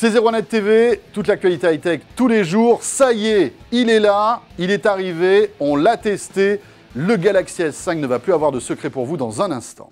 C'est 01net TV, toute l'actualité high-tech tous les jours. Ça y est, il est là, il est arrivé, on l'a testé. Le Galaxy S5 ne va plus avoir de secret pour vous dans un instant.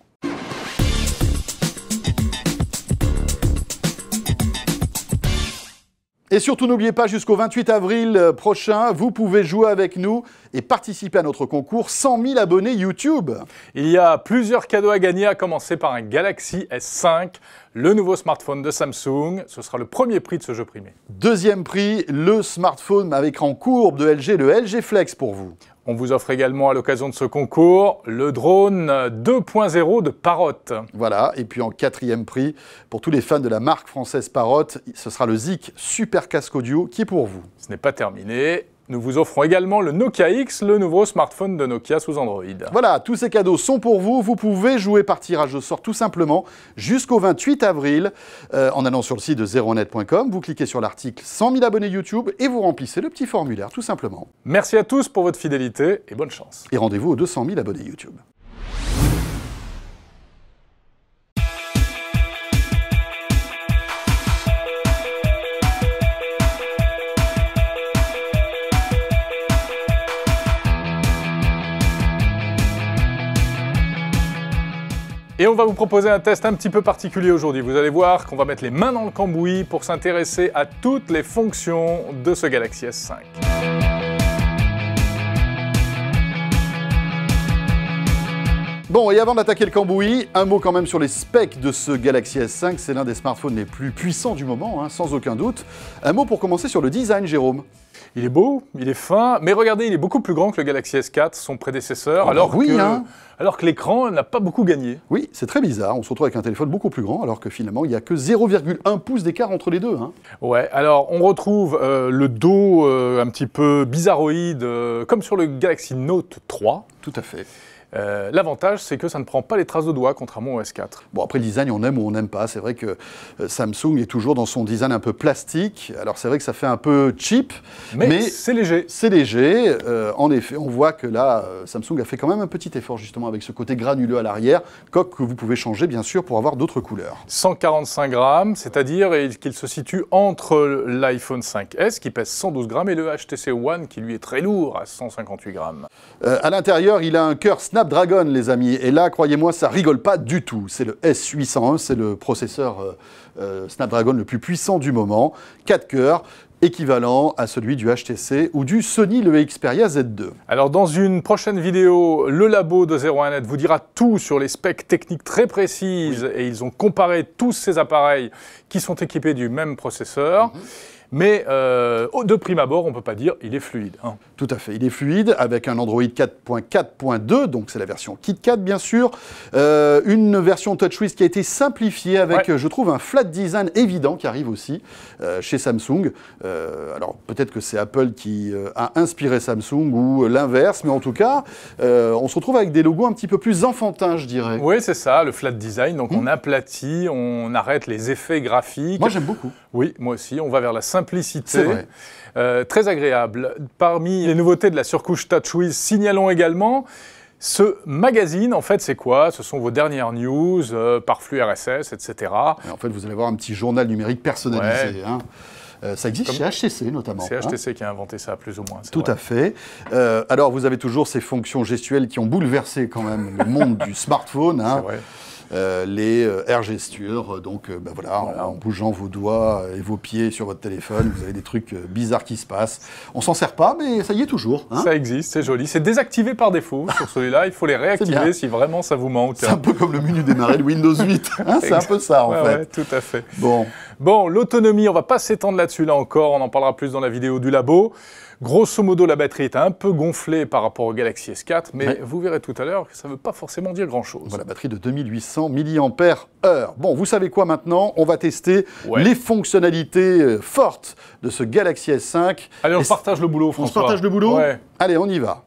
Et surtout, n'oubliez pas, jusqu'au 28 avril prochain, vous pouvez jouer avec nous et participer à notre concours 100 000 abonnés YouTube. Il y a plusieurs cadeaux à gagner, à commencer par un Galaxy S5, le nouveau smartphone de Samsung. Ce sera le premier prix de ce jeu primé. Deuxième prix, le smartphone avec écran courbe de LG, le LG Flex pour vous. On vous offre également à l'occasion de ce concours le drone 2.0 de Parrot. Voilà, et puis en quatrième prix, pour tous les fans de la marque française Parrot, ce sera le Zik Super Casque Audio qui est pour vous. Ce n'est pas terminé. Nous vous offrons également le Nokia X, le nouveau smartphone de Nokia sous Android. Voilà, tous ces cadeaux sont pour vous. Vous pouvez jouer par tirage au sort tout simplement jusqu'au 28 avril en allant sur le site de 01net.com. Vous cliquez sur l'article 100 000 abonnés YouTube et vous remplissez le petit formulaire tout simplement. Merci à tous pour votre fidélité et bonne chance. Et rendez-vous aux 200 000 abonnés YouTube. Et on va vous proposer un test un petit peu particulier aujourd'hui. Vous allez voir qu'on va mettre les mains dans le cambouis pour s'intéresser à toutes les fonctions de ce Galaxy S5. Bon, et avant d'attaquer le cambouis, un mot quand même sur les specs de ce Galaxy S5. C'est l'un des smartphones les plus puissants du moment, hein, sans aucun doute. Un mot pour commencer sur le design, Jérôme. Il est beau, il est fin, mais regardez, il est beaucoup plus grand que le Galaxy S4, son prédécesseur, Oh alors que l'écran n'a pas beaucoup gagné. Oui, c'est très bizarre. On se retrouve avec un téléphone beaucoup plus grand, alors que finalement, il n'y a que 0,1 pouce d'écart entre les deux. Hein. Ouais, alors on retrouve le dos un petit peu bizarroïde, comme sur le Galaxy Note 3. Tout à fait. L'avantage, c'est que ça ne prend pas les traces de doigts, contrairement au S4. Bon, après, le design, on aime ou on n'aime pas. C'est vrai que Samsung est toujours dans son design un peu plastique. Alors, c'est vrai que ça fait un peu cheap. Mais c'est léger. C'est léger. En effet, on voit que là, Samsung a fait quand même un petit effort, justement, avec ce côté granuleux à l'arrière. Coque que vous pouvez changer, bien sûr, pour avoir d'autres couleurs. 145 grammes, c'est-à-dire qu'il se situe entre l'iPhone 5S, qui pèse 112 grammes, et le HTC One, qui lui est très lourd, à 158 grammes. À l'intérieur, il a un cœur Snapdragon, les amis. Et là, croyez-moi, ça rigole pas du tout. C'est le S801, c'est le processeur Snapdragon le plus puissant du moment. 4 cœurs, équivalent à celui du HTC ou du Sony le Xperia Z2. Alors, dans une prochaine vidéo, le labo de 01net vous dira tout sur les specs techniques très précises. Oui. Et ils ont comparé tous ces appareils qui sont équipés du même processeur. Mais de prime abord, on ne peut pas dire qu'il est fluide. Hein. Tout à fait, il est fluide avec un Android 4.4.2, donc c'est la version KitKat bien sûr. Une version TouchWiz qui a été simplifiée avec, je trouve, un flat design évident qui arrive aussi chez Samsung. Alors peut-être que c'est Apple qui a inspiré Samsung ou l'inverse, mais en tout cas, on se retrouve avec des logos un petit peu plus enfantins, je dirais. Oui, c'est ça, le flat design. Donc on aplatit, on arrête les effets graphiques. Moi j'aime beaucoup. Oui, moi aussi, on va vers la simplicité, très agréable. Parmi les nouveautés de la surcouche TouchWiz, signalons également ce magazine. En fait, c'est quoi? Ce sont vos dernières news par flux RSS, etc. Et en fait, vous allez avoir un petit journal numérique personnalisé. Ouais. Hein. Ça existe chez HTC notamment. C'est HTC qui a inventé ça, plus ou moins. Tout à fait. Alors, vous avez toujours ces fonctions gestuelles qui ont bouleversé quand même le monde du smartphone. Hein. C'est vrai. Les air gestures, donc voilà, en bougeant vos doigts et vos pieds sur votre téléphone, vous avez des trucs bizarres qui se passent. On s'en sert pas, mais ça y est toujours. Hein, ça existe, c'est joli. C'est désactivé par défaut sur celui-là. Il faut les réactiver si vraiment ça vous manque. C'est un peu comme le menu démarrer de Windows 8. Hein, c'est un peu ça en fait. Ouais, tout à fait. Bon, l'autonomie, on va pas s'étendre là-dessus là encore. On en parlera plus dans la vidéo du labo. Grosso modo, la batterie est un peu gonflée par rapport au Galaxy S4, mais vous verrez tout à l'heure que ça ne veut pas forcément dire grand-chose. Voilà, batterie de 2800 mAh. Bon, vous savez quoi maintenant? On va tester les fonctionnalités fortes de ce Galaxy S5. Allez, on partage le boulot, François. On se partage le boulot? Allez, on y va.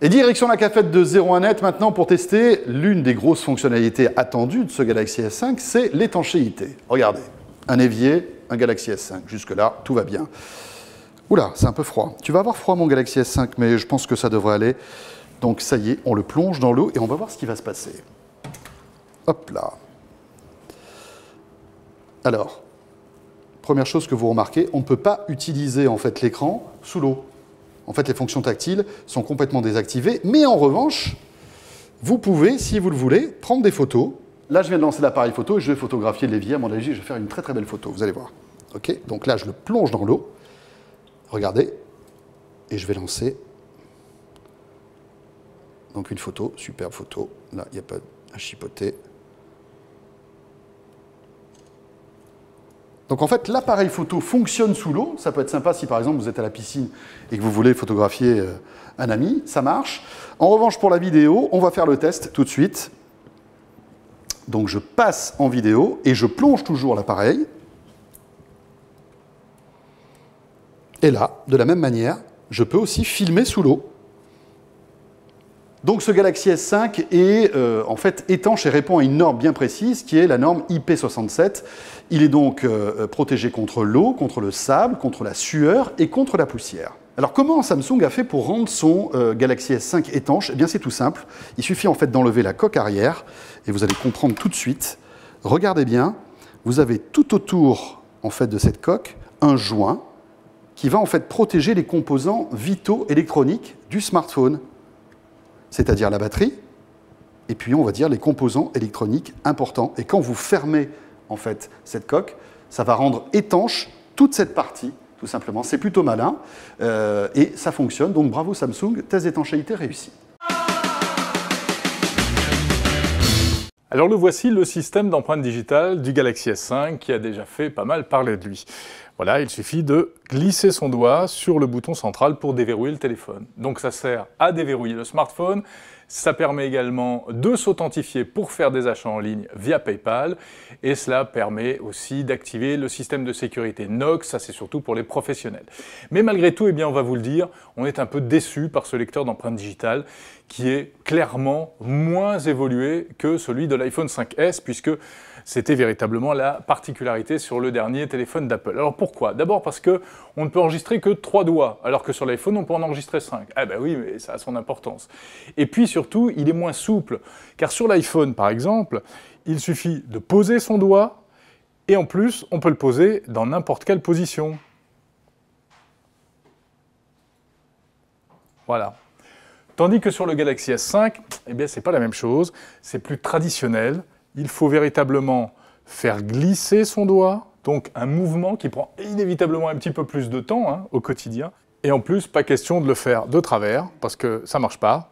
Et direction la cafette de 01net maintenant pour tester l'une des grosses fonctionnalités attendues de ce Galaxy S5, c'est l'étanchéité. Regardez, un évier, un Galaxy S5. Jusque-là, tout va bien. Oula, c'est un peu froid. Tu vas avoir froid, mon Galaxy S5, mais je pense que ça devrait aller. Donc ça y est, on le plonge dans l'eau et on va voir ce qui va se passer. Hop là. Alors, première chose que vous remarquez, on ne peut pas utiliser en fait l'écran sous l'eau. En fait, les fonctions tactiles sont complètement désactivées, mais en revanche, vous pouvez, si vous le voulez, prendre des photos. Là, je viens de lancer l'appareil photo et je vais photographier l'évier. À mon avis, je vais faire une très très belle photo, vous allez voir. Ok, donc là, je le plonge dans l'eau. Regardez, et je vais lancer. Donc une photo, superbe photo. Là, il n'y a pas à chipoter. Donc en fait, l'appareil photo fonctionne sous l'eau. Ça peut être sympa si par exemple vous êtes à la piscine et que vous voulez photographier un ami, ça marche. En revanche, pour la vidéo, on va faire le test tout de suite. Donc je passe en vidéo et je plonge toujours l'appareil. Et là, de la même manière, je peux aussi filmer sous l'eau. Donc ce Galaxy S5 est en fait étanche et répond à une norme bien précise qui est la norme IP67. Il est donc protégé contre l'eau, contre le sable, contre la sueur et contre la poussière. Alors comment Samsung a fait pour rendre son Galaxy S5 étanche? Eh bien c'est tout simple. Il suffit en fait d'enlever la coque arrière et vous allez comprendre tout de suite. Regardez bien, vous avez tout autour en fait de cette coque un joint qui va en fait protéger les composants vitaux électroniques du smartphone. C'est-à-dire la batterie, et puis on va dire les composants électroniques importants. Et quand vous fermez en fait cette coque, ça va rendre étanche toute cette partie, tout simplement. C'est plutôt malin, et ça fonctionne. Donc bravo Samsung, test d'étanchéité réussi. Alors le voici, le système d'empreinte digitale du Galaxy S5 qui a déjà fait pas mal parler de lui. Voilà, il suffit de glisser son doigt sur le bouton central pour déverrouiller le téléphone. Donc ça sert à déverrouiller le smartphone, ça permet également de s'authentifier pour faire des achats en ligne via PayPal, et cela permet aussi d'activer le système de sécurité Knox, ça c'est surtout pour les professionnels. Mais malgré tout, eh bien, on va vous le dire, on est un peu déçu par ce lecteur d'empreinte digitale qui est clairement moins évolué que celui de l'iPhone 5S, puisque c'était véritablement la particularité sur le dernier téléphone d'Apple. Alors pourquoi? D'abord parce qu'on ne peut enregistrer que 3 doigts, alors que sur l'iPhone on peut en enregistrer 5. Ah ben oui, mais ça a son importance. Et puis surtout, il est moins souple, car sur l'iPhone par exemple, il suffit de poser son doigt, et en plus on peut le poser dans n'importe quelle position. Voilà. Tandis que sur le Galaxy S5, eh bien c'est pas la même chose, c'est plus traditionnel. Il faut véritablement faire glisser son doigt, donc un mouvement qui prend inévitablement un petit peu plus de temps au quotidien. Et en plus, pas question de le faire de travers, parce que ça ne marche pas,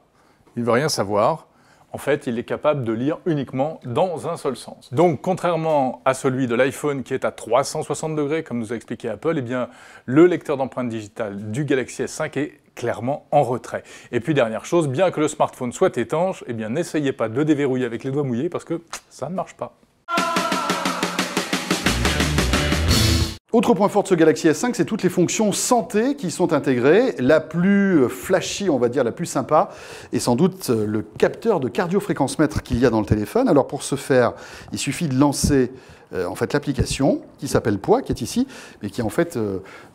il ne veut rien savoir. En fait, il est capable de lire uniquement dans un seul sens. Donc, contrairement à celui de l'iPhone qui est à 360 degrés, comme nous a expliqué Apple, eh bien, le lecteur d'empreinte digitale du Galaxy S5 est clairement en retrait. Et puis, dernière chose, bien que le smartphone soit étanche, eh bien, n'essayez pas de déverrouiller avec les doigts mouillés parce que ça ne marche pas. Autre point fort de ce Galaxy S5, c'est toutes les fonctions santé qui sont intégrées. La plus flashy, on va dire, la plus sympa, est sans doute le capteur de cardiofréquence-mètre qu'il y a dans le téléphone. Alors pour ce faire, il suffit de lancer en fait l'application qui s'appelle Poids, qui est ici, mais qui en fait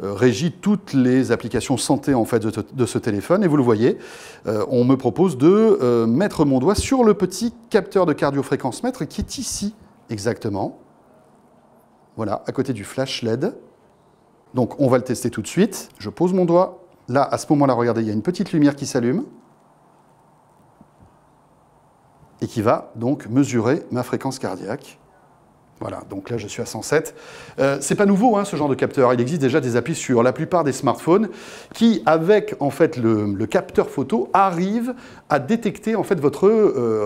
régit toutes les applications santé en fait de ce téléphone. Et vous le voyez, on me propose de mettre mon doigt sur le petit capteur de cardiofréquence-mètre qui est ici exactement. Voilà, à côté du flash LED. Donc on va le tester tout de suite. Je pose mon doigt. Là, à ce moment-là, regardez, il y a une petite lumière qui s'allume et qui va donc mesurer ma fréquence cardiaque. Voilà, donc là je suis à 107. C'est pas nouveau ce genre de capteur. Il existe déjà des applis sur la plupart des smartphones qui, avec en fait le capteur photo, arrivent à détecter en fait votre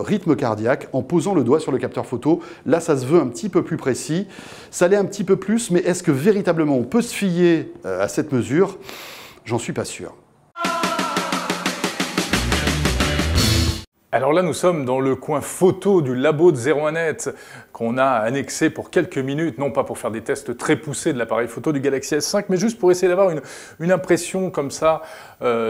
rythme cardiaque en posant le doigt sur le capteur photo. Là, ça se veut un petit peu plus précis. Ça l'est un petit peu plus, mais est-ce que véritablement on peut se fier à cette mesure? J'en suis pas sûr. Alors là, nous sommes dans le coin photo du labo de 01net qu'on a annexé pour quelques minutes, non pas pour faire des tests très poussés de l'appareil photo du Galaxy S5, mais juste pour essayer d'avoir une impression comme ça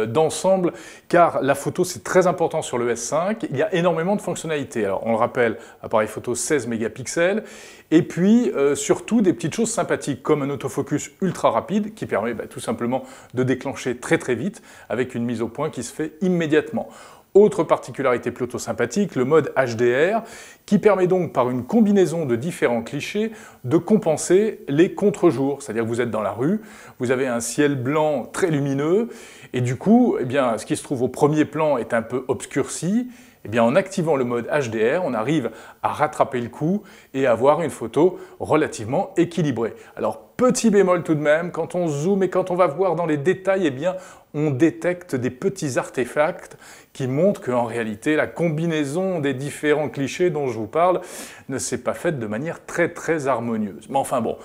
d'ensemble, car la photo c'est très important sur le S5, il y a énormément de fonctionnalités. Alors on le rappelle, appareil photo 16 mégapixels, et puis surtout des petites choses sympathiques comme un autofocus ultra rapide qui permet tout simplement de déclencher très très vite avec une mise au point qui se fait immédiatement. Autre particularité plutôt sympathique, le mode HDR, qui permet donc par une combinaison de différents clichés de compenser les contre-jours. C'est-à-dire que vous êtes dans la rue, vous avez un ciel blanc très lumineux, et du coup, eh bien, ce qui se trouve au premier plan est un peu obscurci. Eh bien, en activant le mode HDR, on arrive à rattraper le coup et à avoir une photo relativement équilibrée. Alors, petit bémol tout de même, quand on zoome et quand on va voir dans les détails, eh bien, on détecte des petits artefacts qui montrent qu'en réalité, la combinaison des différents clichés dont je vous parle ne s'est pas faite de manière très harmonieuse. Mais enfin bon,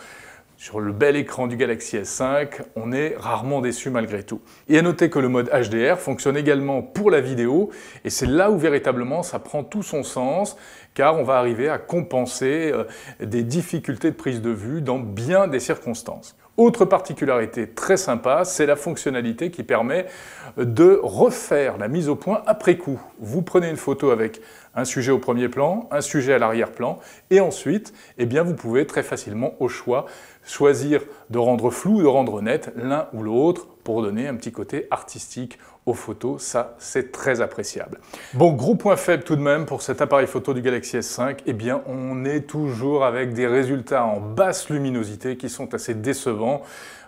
sur le bel écran du Galaxy S5, on est rarement déçu malgré tout. Et à noter que le mode HDR fonctionne également pour la vidéo, et c'est là où véritablement ça prend tout son sens, car on va arriver à compenser des difficultés de prise de vue dans bien des circonstances. Autre particularité très sympa, c'est la fonctionnalité qui permet de refaire la mise au point après coup. Vous prenez une photo avec un sujet au premier plan, un sujet à l'arrière-plan, et ensuite, eh bien, vous pouvez très facilement, au choix, choisir de rendre flou ou de rendre net l'un ou l'autre pour donner un petit côté artistique aux photos. Ça, c'est très appréciable. Bon, gros point faible tout de même pour cet appareil photo du Galaxy S5, eh bien, on est toujours avec des résultats en basse luminosité qui sont assez décevants.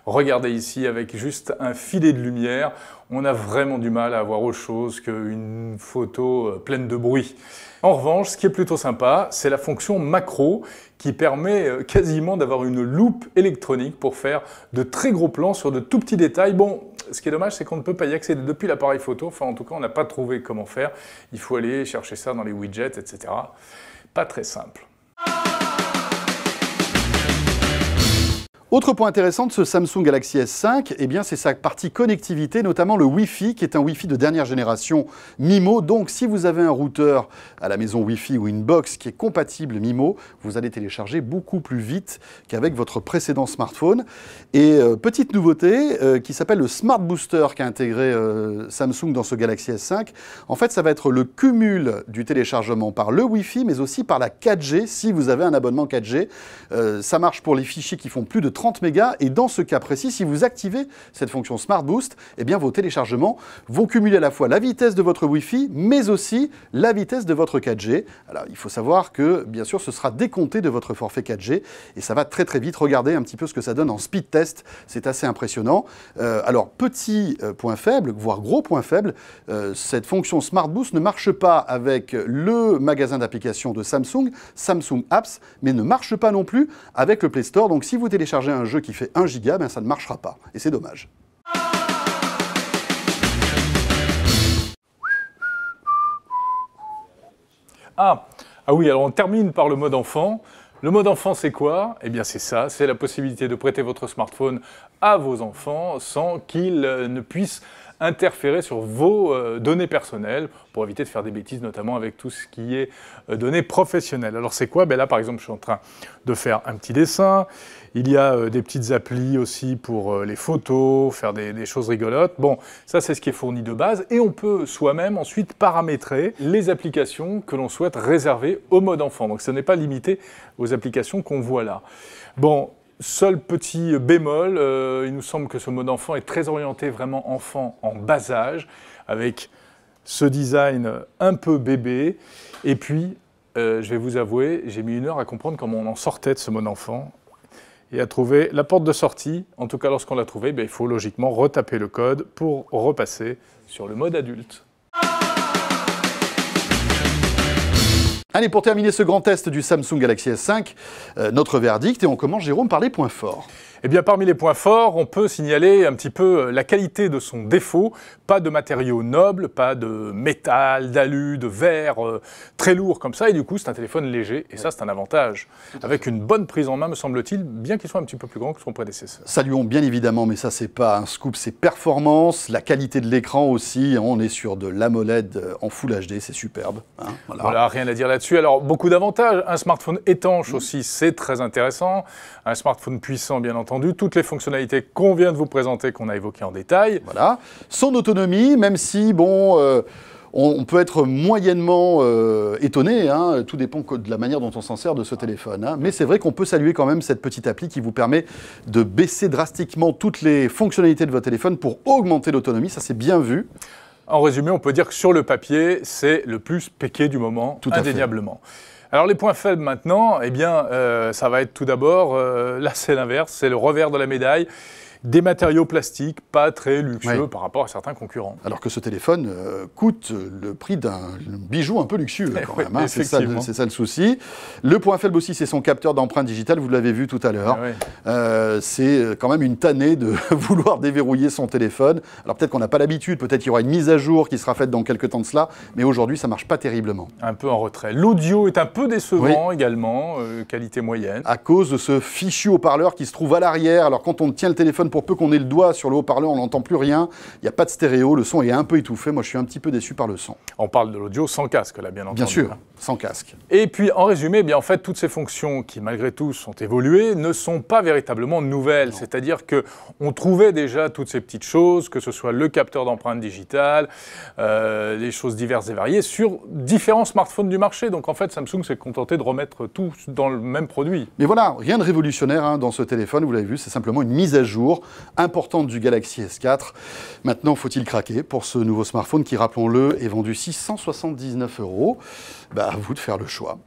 Regardez ici, avec juste un filet de lumière, on a vraiment du mal à avoir autre chose qu'une photo pleine de bruit. En revanche, ce qui est plutôt sympa, c'est la fonction macro qui permet quasiment d'avoir une loupe électronique pour faire de très gros plans sur de tout petits détails. Bon, ce qui est dommage, c'est qu'on ne peut pas y accéder depuis l'appareil photo. Enfin, en tout cas, on n'a pas trouvé comment faire. Il faut aller chercher ça dans les widgets, etc. Pas très simple. Autre point intéressant de ce Samsung Galaxy S5, eh bien, c'est sa partie connectivité, notamment le Wi-Fi, qui est un Wi-Fi de dernière génération MIMO. Donc, si vous avez un routeur à la maison Wi-Fi ou une box qui est compatible MIMO, vous allez télécharger beaucoup plus vite qu'avec votre précédent smartphone. Et petite nouveauté qui s'appelle le Smart Booster qu'a intégré Samsung dans ce Galaxy S5. En fait, ça va être le cumul du téléchargement par le Wi-Fi, mais aussi par la 4G, si vous avez un abonnement 4G. Ça marche pour les fichiers qui font plus de 30 mégas, et dans ce cas précis, si vous activez cette fonction Smart Boost, eh bien vos téléchargements vont cumuler à la fois la vitesse de votre Wi-Fi, mais aussi la vitesse de votre 4G. Alors il faut savoir que, bien sûr, ce sera décompté de votre forfait 4G, et ça va très vite. Regardez un petit peu ce que ça donne en speed test, c'est assez impressionnant. Alors petit point faible, voire gros point faible, cette fonction Smart Boost ne marche pas avec le magasin d'applications de Samsung, Samsung Apps, mais ne marche pas non plus avec le Play Store. Donc si vous téléchargez un jeu qui fait 1 giga, ben ça ne marchera pas. Et c'est dommage. Ah oui, alors on termine par le mode enfant. Le mode enfant, c'est quoi? Eh bien, c'est ça, c'est la possibilité de prêter votre smartphone à vos enfants sans qu'ils ne puissent interférer sur vos données personnelles pour éviter de faire des bêtises, notamment avec tout ce qui est données professionnelles. Alors c'est quoi? Ben là, par exemple, je suis en train de faire un petit dessin. Il y a des petites applis aussi pour les photos, faire des choses rigolotes. Bon, ça c'est ce qui est fourni de base, et on peut soi-même ensuite paramétrer les applications que l'on souhaite réserver au mode enfant. Donc ce n'est pas limité aux applications qu'on voit là. Bon, seul petit bémol, il nous semble que ce mode enfant est très orienté vraiment enfant en bas âge, avec ce design un peu bébé. Et puis, je vais vous avouer, j'ai mis 1 heure à comprendre comment on en sortait de ce mode enfant et à trouver la porte de sortie. En tout cas, lorsqu'on l'a trouvée, il faut logiquement retaper le code pour repasser sur le mode adulte. Allez, pour terminer ce grand test du Samsung Galaxy S5, notre verdict, et on commence, Jérôme, par les points forts. Eh bien, parmi les points forts, on peut signaler un petit peu la qualité de son défaut. Pas de matériaux nobles, pas de métal, d'alu, de verre très lourd comme ça. Et du coup, c'est un téléphone léger. Et ça, c'est un avantage. Avec une bonne prise en main, me semble-t-il, bien qu'il soit un petit peu plus grand que son prédécesseur. Saluons bien évidemment, mais ça, c'est pas un scoop, c'est performance. La qualité de l'écran aussi. On est sur de l'AMOLED en Full HD, c'est superbe. Hein, voilà, rien à dire là-dessus. Alors, beaucoup d'avantages. Un smartphone étanche aussi, c'est très intéressant. Un smartphone puissant, bien entendu. Toutes les fonctionnalités qu'on vient de vous présenter, qu'on a évoquées en détail. Voilà. Son autonomie, même si, bon, on peut être moyennement étonné, hein, tout dépend de la manière dont on s'en sert de ce téléphone. Hein. Mais c'est vrai qu'on peut saluer quand même cette petite appli qui vous permet de baisser drastiquement toutes les fonctionnalités de votre téléphone pour augmenter l'autonomie. Ça, c'est bien vu. En résumé, on peut dire que sur le papier, c'est le plus spéqué du moment, indéniablement. Alors les points faibles maintenant, eh bien, ça va être tout d'abord, là c'est l'inverse, c'est le revers de la médaille. Des matériaux plastiques pas très luxueux par rapport à certains concurrents. Alors que ce téléphone coûte le prix d'un bijou un peu luxueux quand même. Hein. C'est ça le souci. Le point faible aussi, c'est son capteur d'empreinte digitale, vous l'avez vu tout à l'heure. C'est quand même une tannée de vouloir déverrouiller son téléphone. Alors peut-être qu'on n'a pas l'habitude, peut-être qu'il y aura une mise à jour qui sera faite dans quelques temps de cela, mais aujourd'hui ça marche pas terriblement. Un peu en retrait. L'audio est un peu décevant également, qualité moyenne. À cause de ce fichu haut-parleur qui se trouve à l'arrière, alors quand on tient le téléphone, pour peu qu'on ait le doigt sur le haut-parleur, on n'entend plus rien. Il n'y a pas de stéréo, le son est un peu étouffé. Moi, je suis un petit peu déçu par le son. On parle de l'audio sans casque, là, bien entendu. Bien sûr, sans casque. Et puis, en résumé, eh bien, en fait, toutes ces fonctions qui, malgré tout, sont évoluées, ne sont pas véritablement nouvelles. C'est-à-dire qu'on trouvait déjà toutes ces petites choses, que ce soit le capteur d'empreinte digitale, les choses diverses et variées, sur différents smartphones du marché. Donc, en fait, Samsung s'est contenté de remettre tout dans le même produit. Mais voilà, rien de révolutionnaire dans ce téléphone, vous l'avez vu, c'est simplement une mise à jour importante du Galaxy S4. Maintenant, faut-il craquer pour ce nouveau smartphone qui, rappelons-le, est vendu 679 €. À vous de faire le choix.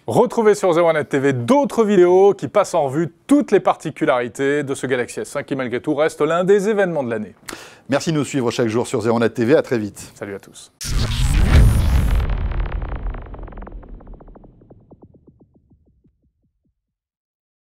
Retrouvez sur 01net TV d'autres vidéos qui passent en revue toutes les particularités de ce Galaxy S5 qui, malgré tout, reste l'un des événements de l'année. Merci de nous suivre chaque jour sur 01net TV. À très vite. Salut à tous.